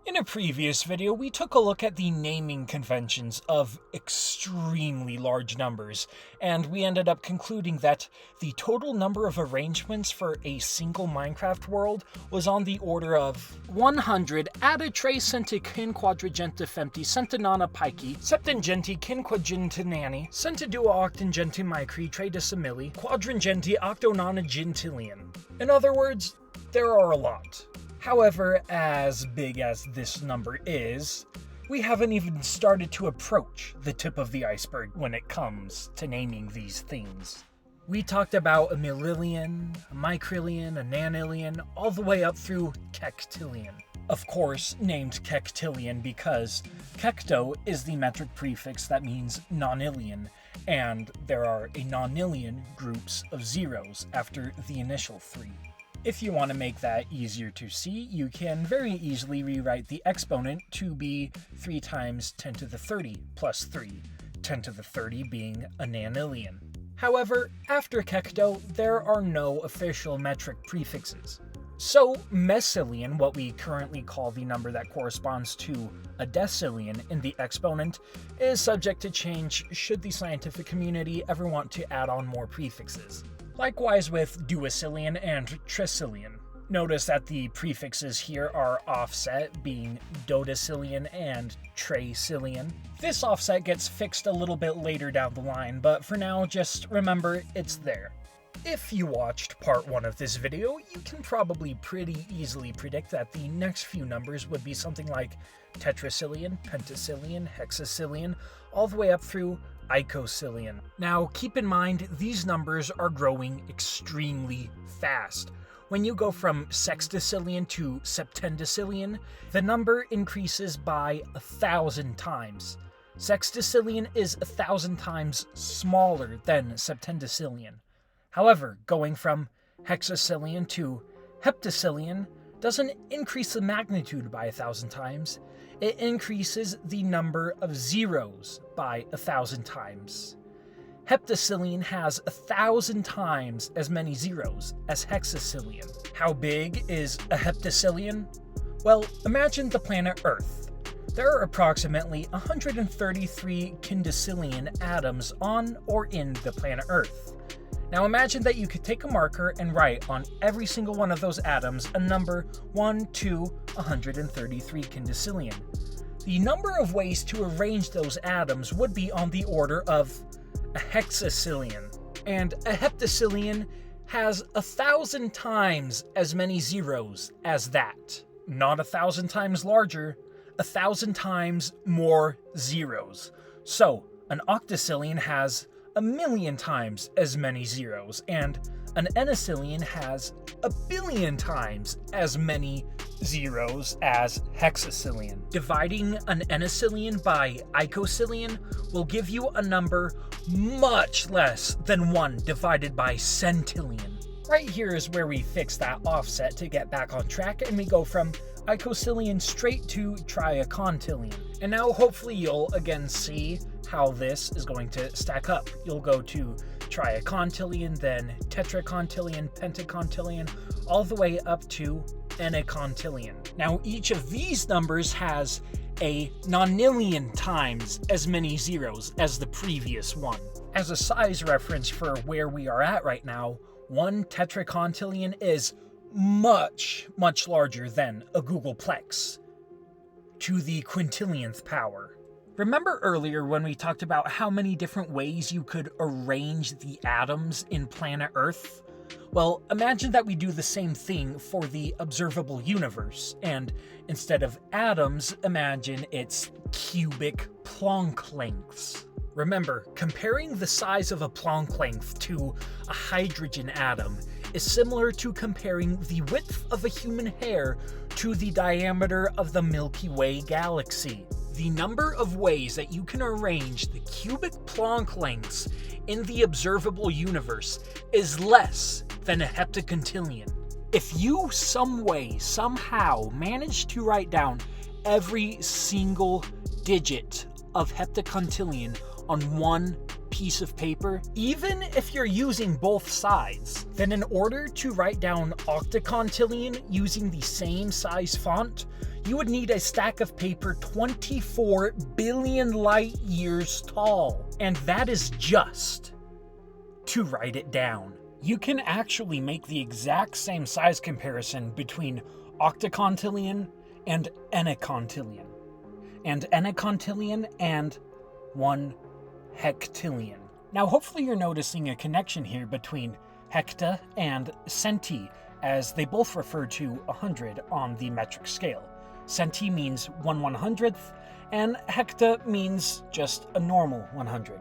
In a previous video, we took a look at the naming conventions of extremely large numbers, and we ended up concluding that the total number of arrangements for a single Minecraft world was on the order of 100 ada tre centi quinquadragenta femti centinana pici septingenti quinquagentinani centidua octingenti micri tre decimilli quadrangenti octononagentilion. In other words, there are a lot. However, as big as this number is, we haven't even started to approach the tip of the iceberg when it comes to naming these things. We talked about a millillion, a micrillion, a nanillion, all the way up through Quectillion. Of course, named Quectillion because quecto is the metric prefix that means nonillion, and there are a nonillion groups of zeros after the initial three. If you want to make that easier to see, you can very easily rewrite the exponent to be 3 times 10 to the 30 plus 3, 10 to the 30 being a nanillion. However, after quecto, there are no official metric prefixes. So, mesillion, what we currently call the number that corresponds to a decillion in the exponent, is subject to change should the scientific community ever want to add on more prefixes. Likewise with duocillion and tricillion. Notice that the prefixes here are offset, being dodecillion and tricillion. This offset gets fixed a little bit later down the line, but for now, just remember it's there. If you watched part 1 of this video, you can probably pretty easily predict that the next few numbers would be something like tetracillion, pentacillion, hexacillion, all the way up through icocillion. Now, keep in mind, these numbers are growing extremely fast. When you go from sextillion to septendecillion, the number increases by 1,000 times. Sextillion is 1,000 times smaller than septendecillion. However, going from hexacillion to heptacillion doesn't increase the magnitude by 1,000 times. It increases the number of zeros by 1,000 times. Heptacillion has 1,000 times as many zeros as hexacillion. How big is a heptacillion? Well, imagine the planet Earth. There are approximately 133 quindecillion atoms on or in the planet Earth. Now imagine that you could take a marker and write on every single one of those atoms a number 1 to 133 quindecillion. The number of ways to arrange those atoms would be on the order of a hexacillion. And a heptacillion has 1,000 times as many zeros as that. Not 1,000 times larger, 1,000 times more zeros. So, an octacillion has 1,000,000 times as many zeros, and an ennicillion has 1,000,000,000 times as many zeros as hexacillion. Dividing an ennicillion by icocillion will give you a number much less than 1 divided by centillion. Right here is where we fix that offset to get back on track, and we go from icocillion straight to Triacontillion. And now hopefully you'll again see how this is going to stack up. You'll go to Triacontillion, then Tetracontillion, Pentacontillion, all the way up to Enicontillion. Now each of these numbers has a nonillion times as many zeros as the previous one. As a size reference for where we are at right now, one Tetracontillion is much larger than a googolplex to the quintillionth power. Remember earlier when we talked about how many different ways you could arrange the atoms in planet Earth? Well, imagine that we do the same thing for the observable universe, and instead of atoms, imagine it's cubic Planck lengths. Remember, comparing the size of a Planck length to a hydrogen atom is similar to comparing the width of a human hair to the diameter of the Milky Way galaxy. The number of ways that you can arrange the cubic Planck lengths in the observable universe is less than a heptacontillion. If you some way, somehow manage to write down every single digit of heptacontillion on one piece of paper, even if you're using both sides, then in order to write down octacontillion using the same size font, you would need a stack of paper 24 billion light years tall. And that is just to write it down. You can actually make the exact same size comparison between octocontillion and enocontillion, and enocontillion and 1 hectillion. Now hopefully you're noticing a connection here between hecta and centi, as they both refer to 100 on the metric scale. Centi means 1/100th, and hecta means just a normal 100.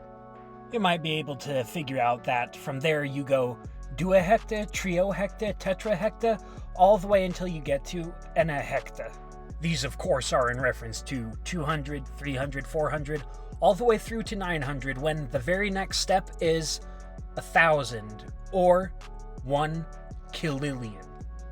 You might be able to figure out that from there you go duohecta, triohecta, tetrahecta, all the way until you get to enahecta. These of course are in reference to 200, 300, 400, all the way through to 900, when the very next step is 1,000, or 1 killillion.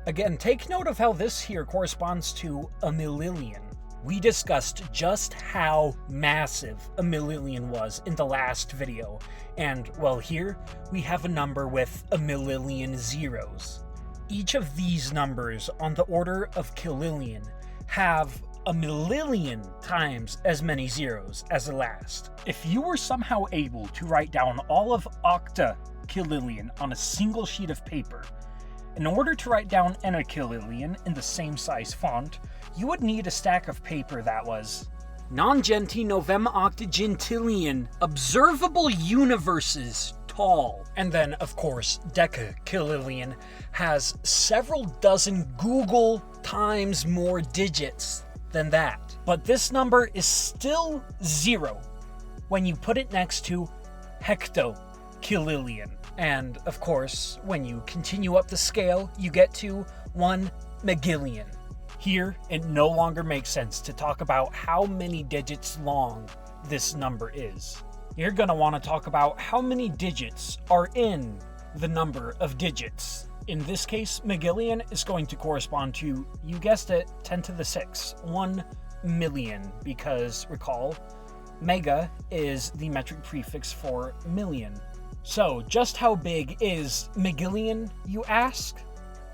Again, take note of how this here corresponds to a millillion. We discussed just how massive a millillion was in the last video, and well, here we have a number with a millillion zeros. Each of these numbers on the order of killillion have a millillion times as many zeros as the last. If you were somehow able to write down all of octakillillion on a single sheet of paper, in order to write down enakillillion in the same size font, you would need a stack of paper that was non-genti novem octogentillion observable universes tall. And then, of course, decakillillion has several dozen Google times more digits than that. But this number is still 0 when you put it next to hectokillillion. And, of course, when you continue up the scale, you get to 1 Megillion. Here, it no longer makes sense to talk about how many digits long this number is. You're going to want to talk about how many digits are in the number of digits. In this case, Megillion is going to correspond to, you guessed it, 10 to the 6, 1 million, because, recall, mega is the metric prefix for million. So, just how big is Megillion, you ask?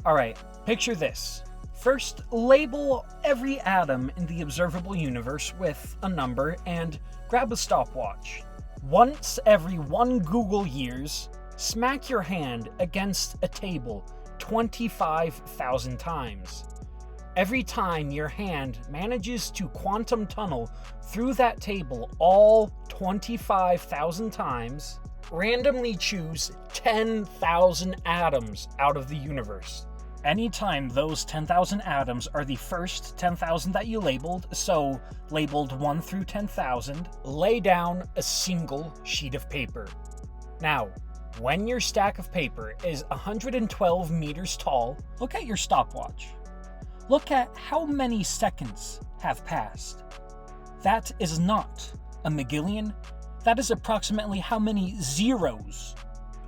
Alright, picture this. First, label every atom in the observable universe with a number and grab a stopwatch. Once every 1 Google years, smack your hand against a table 25,000 times. Every time your hand manages to quantum tunnel through that table all 25,000 times, randomly choose 10,000 atoms out of the universe. Anytime those 10,000 atoms are the first 10,000 that you labeled, so labeled 1 through 10,000, lay down a single sheet of paper. Now, when your stack of paper is 112 meters tall, look at your stopwatch. Look at how many seconds have passed. That is not a Megillion. That is approximately how many zeros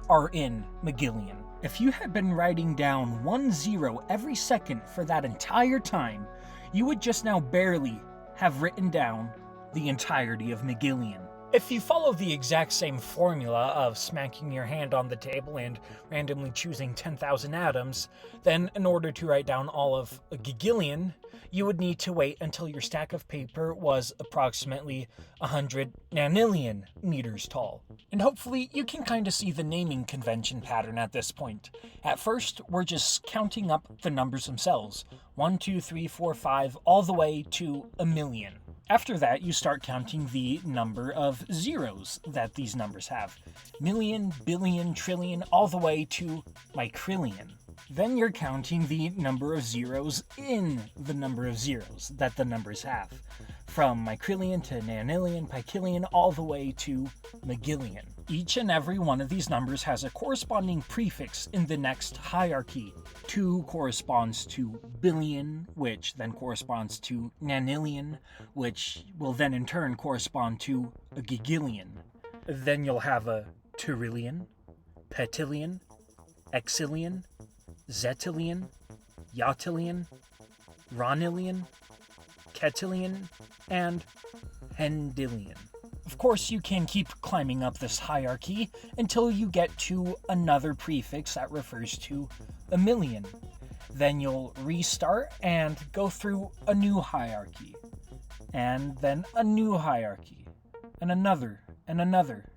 are in Megillion. If you had been writing down 1 0 every second for that entire time, you would just now barely have written down the entirety of Megillion. If you follow the exact same formula of smacking your hand on the table and randomly choosing 10,000 atoms, then in order to write down all of a gigillion, you would need to wait until your stack of paper was approximately 100 nanillion meters tall. And hopefully you can kind of see the naming convention pattern at this point. At first, we're just counting up the numbers themselves, 1, 2, 3, 4, 5, all the way to a million. After that, you start counting the number of zeros that these numbers have. Million, billion, trillion, all the way to micrillion. Then you're counting the number of zeros in the number of zeros that the numbers have. From micrillion to nanillion, pikillion, all the way to megillion. Each and every one of these numbers has a corresponding prefix in the next hierarchy. 2 corresponds to billion, which then corresponds to nanillion, which will then in turn correspond to a gigillion. Then you'll have a trillion, petillion, exillion, zetillion, yotillion, ronillion, quectillion, and hendillion. Of course, you can keep climbing up this hierarchy until you get to another prefix that refers to a million. Then you'll restart and go through a new hierarchy. And then a new hierarchy. And another. And another.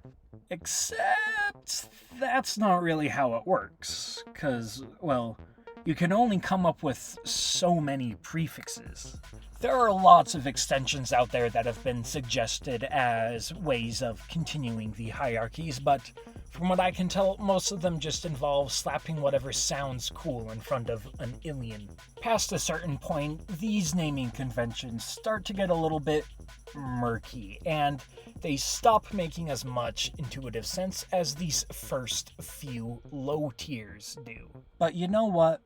Except that's not really how it works. 'Cause, well, you can only come up with so many prefixes. There are lots of extensions out there that have been suggested as ways of continuing the hierarchies, but from what I can tell, most of them just involve slapping whatever sounds cool in front of an illion. Past a certain point, these naming conventions start to get a little bit murky, and they stop making as much intuitive sense as these first few low tiers do. But you know what?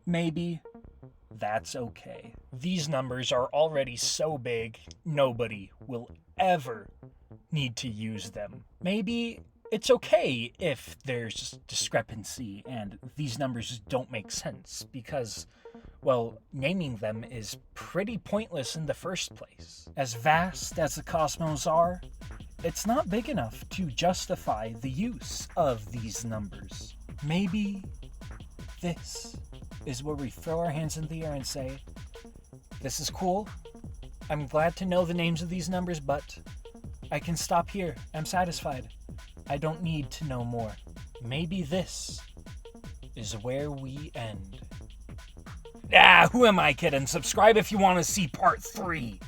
Maybe that's okay. These numbers are already so big, nobody will ever need to use them. Maybe it's okay if there's discrepancy and these numbers don't make sense because, well, naming them is pretty pointless in the first place. As vast as the cosmos are, it's not big enough to justify the use of these numbers. Maybe this is where we throw our hands in the air and say, this is cool. I'm glad to know the names of these numbers, but I can stop here. I'm satisfied. I don't need to know more. Maybe this is where we end. Who am I kidding? Subscribe if you want to see part 3.